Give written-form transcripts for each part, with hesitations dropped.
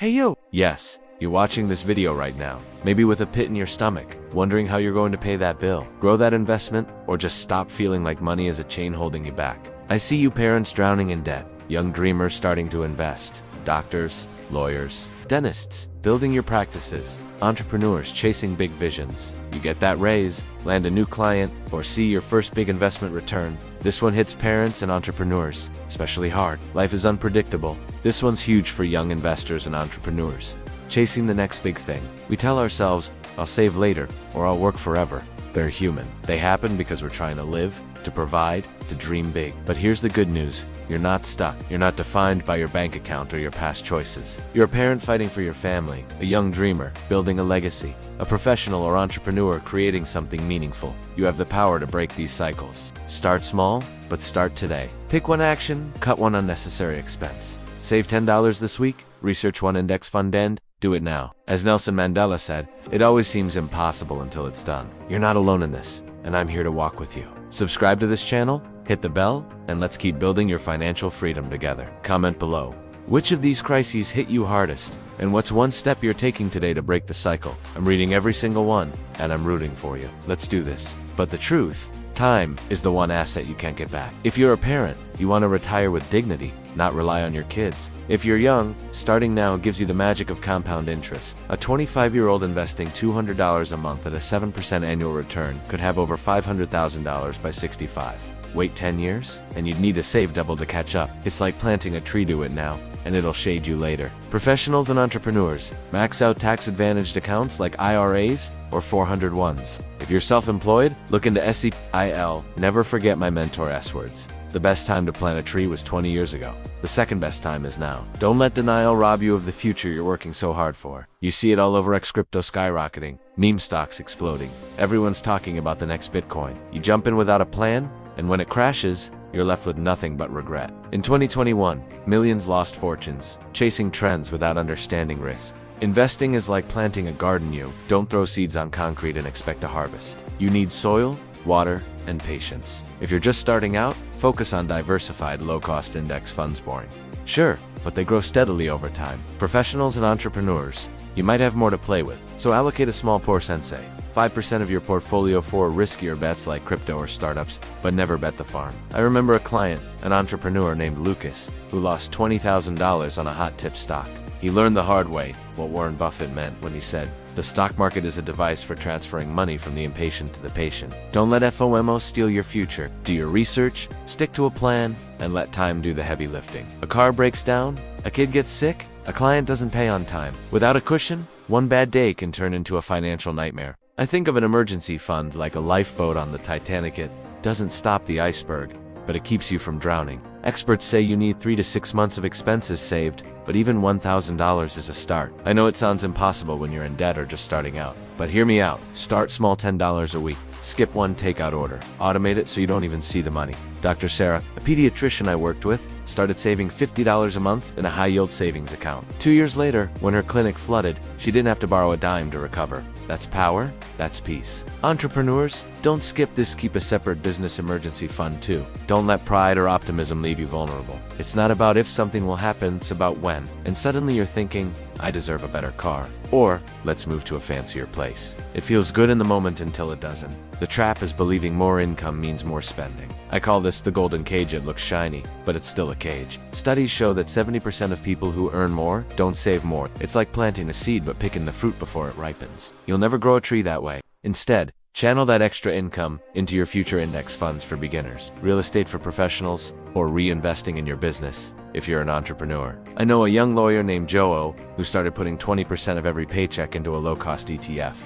Hey you! Yes, you're watching this video right now, maybe with a pit in your stomach, wondering how you're going to pay that bill, grow that investment, or just stop feeling like money is a chain holding you back. I see you parents drowning in debt, young dreamers starting to invest, doctors, lawyers, dentists, building your practices, entrepreneurs chasing big visions. You get that raise, land a new client, or see your first big investment return. This one hits parents and entrepreneurs, especially hard. Life is unpredictable. This one's huge for young investors and entrepreneurs. Chasing the next big thing. We tell ourselves, I'll save later, or I'll work forever. They're human. They happen because we're trying to live, to provide, to dream big. But here's the good news. You're not stuck. You're not defined by your bank account or your past choices. You're a parent fighting for your family, a young dreamer building a legacy, a professional or entrepreneur creating something meaningful. You have the power to break these cycles. Start small, but start today. Pick one action, cut one unnecessary expense. Save $10 this week, research one index fund and do it now. As Nelson Mandela said, it always seems impossible until it's done. You're not alone in this, and I'm here to walk with you. Subscribe to this channel, hit the bell, and let's keep building your financial freedom together. Comment below. Which of these crises hit you hardest? And what's one step you're taking today to break the cycle? I'm reading every single one, and I'm rooting for you. Let's do this. But the truth, time is the one asset you can't get back. If you're a parent, you want to retire with dignity, not rely on your kids. If you're young, starting now gives you the magic of compound interest. A 25-year-old investing $200 a month at a 7% annual return could have over $500,000 by 65. Wait 10 years, and you'd need to save double to catch up. It's like planting a tree. Do it now, and it'll shade you later. Professionals and entrepreneurs, max out tax-advantaged accounts like IRAs or 401s. If you're self-employed, look into SEIL. Never forget my mentor S-words. The best time to plant a tree was 20 years ago. The second best time is now. Don't let denial rob you of the future you're working so hard for. You see it all over X crypto skyrocketing, meme stocks exploding. Everyone's talking about the next Bitcoin. You jump in without a plan, and when it crashes, you're left with nothing but regret. In 2021, millions lost fortunes, chasing trends without understanding risk. Investing is like planting a garden. You don't throw seeds on concrete and expect a harvest. You need soil, water, and patience. If you're just starting out, focus on diversified, low-cost index funds. Boring. Sure, but they grow steadily over time. Professionals and entrepreneurs, you might have more to play with, so allocate a small portion, say 5% of your portfolio for riskier bets like crypto or startups, but never bet the farm. I remember a client, an entrepreneur named Lucas, who lost $20,000 on a hot tip stock. He learned the hard way what Warren Buffett meant when he said, the stock market is a device for transferring money from the impatient to the patient. Don't let FOMO steal your future. Do your research, stick to a plan, and let time do the heavy lifting. A car breaks down, a kid gets sick, a client doesn't pay on time. Without a cushion, one bad day can turn into a financial nightmare. I think of an emergency fund like a lifeboat on the Titanic. It doesn't stop the iceberg, but it keeps you from drowning. Experts say you need 3 to 6 months of expenses saved, but even $1,000 is a start. I know it sounds impossible when you're in debt or just starting out, but hear me out. Start small, $10 a week. Skip one takeout order. Automate it so you don't even see the money. Dr. Sarah, a pediatrician I worked with, started saving $50 a month in a high-yield savings account. 2 years later, when her clinic flooded, she didn't have to borrow a dime to recover. That's power, that's peace. Entrepreneurs, don't skip this. Keep a separate business emergency fund too. Don't let pride or optimism leave you vulnerable. It's not about if something will happen, it's about when. And suddenly you're thinking, I deserve a better car. Or, let's move to a fancier place. It feels good in the moment until it doesn't. The trap is believing more income means more spending. I call this the golden cage. It looks shiny, but it's still a cage. Studies show that 70% of people who earn more don't save more. It's like planting a seed but picking the fruit before it ripens. You'll never grow a tree that way. Instead, channel that extra income into your future index funds for beginners, real estate for professionals, or reinvesting in your business if you're an entrepreneur. I know a young lawyer named Joe who started putting 20% of every paycheck into a low-cost ETF.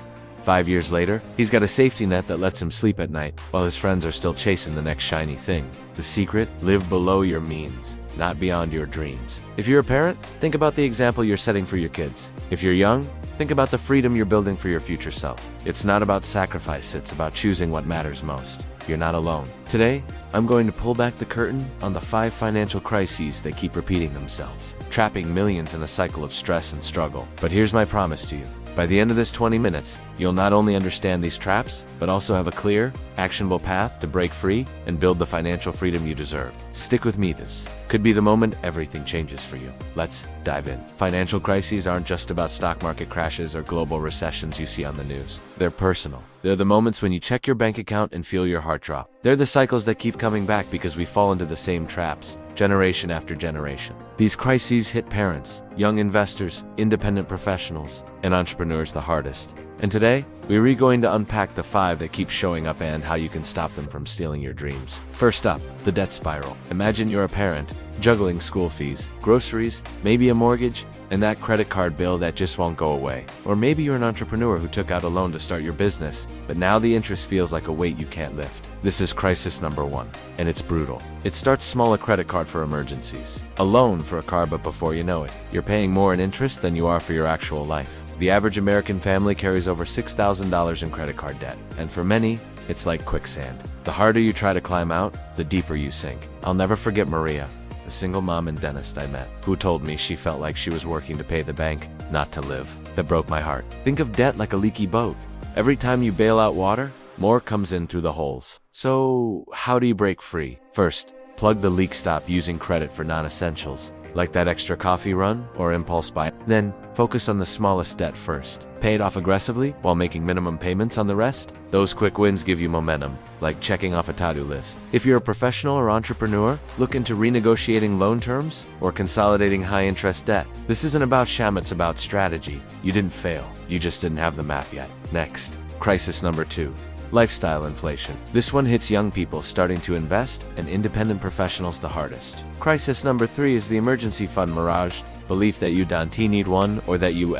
5 years later, he's got a safety net that lets him sleep at night while his friends are still chasing the next shiny thing. The secret? Live below your means, not beyond your dreams. If you're a parent, think about the example you're setting for your kids. If you're young, think about the freedom you're building for your future self. It's not about sacrifice, it's about choosing what matters most. You're not alone. Today, I'm going to pull back the curtain on the 5 financial crises that keep repeating themselves, trapping millions in a cycle of stress and struggle. But here's my promise to you. By the end of this 20 minutes, you'll not only understand these traps, but also have a clear, actionable path to break free and build the financial freedom you deserve. Stick with me, this could be the moment everything changes for you. Let's dive in. Financial crises aren't just about stock market crashes or global recessions you see on the news. They're personal. They're the moments when you check your bank account and feel your heart drop. They're the cycles that keep coming back because we fall into the same traps, generation after generation. These crises hit parents, young investors, independent professionals, and entrepreneurs the hardest. And today, we're going to unpack the 5 that keep showing up and how you can stop them from stealing your dreams. First up, the debt spiral. Imagine you're a parent, juggling school fees, groceries, maybe a mortgage, and that credit card bill that just won't go away. Or maybe you're an entrepreneur who took out a loan to start your business, but now the interest feels like a weight you can't lift. This is crisis number 1, and it's brutal. It starts small: a credit card for emergencies, a loan for a car, but before you know it, you're paying more in interest than you are for your actual life. The average American family carries over $6,000 in credit card debt, and for many, it's like quicksand. The harder you try to climb out, the deeper you sink. I'll never forget Maria, a single mom and dentist I met, who told me she felt like she was working to pay the bank, not to live. That broke my heart. Think of debt like a leaky boat. Every time you bail out water, more comes in through the holes. So, how do you break free? First, plug the leak. Stop using credit for non-essentials, like that extra coffee run or impulse buy. Then, focus on the smallest debt first. Pay it off aggressively while making minimum payments on the rest. Those quick wins give you momentum, like checking off a to-do list. If you're a professional or entrepreneur, look into renegotiating loan terms or consolidating high-interest debt. This isn't about sham, it's about strategy. You didn't fail, you just didn't have the map yet. Next, crisis number 2. Lifestyle inflation. This one hits young people starting to invest and independent professionals the hardest. Crisis number 3 is the emergency fund mirage, belief that you don't need one or that you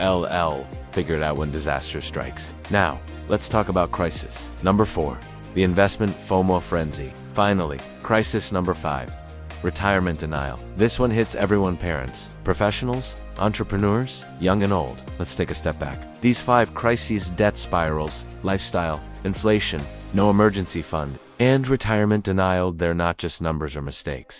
figure it out when disaster strikes. Now, let's talk about crisis number 4, the investment FOMO frenzy. Finally, crisis number 5, retirement denial. This one hits everyone: parents, professionals, entrepreneurs, young and old. Let's take a step back. These 5 crises: debt spirals, lifestyle, inflation, no emergency fund, and retirement denial, they're not just numbers or mistakes.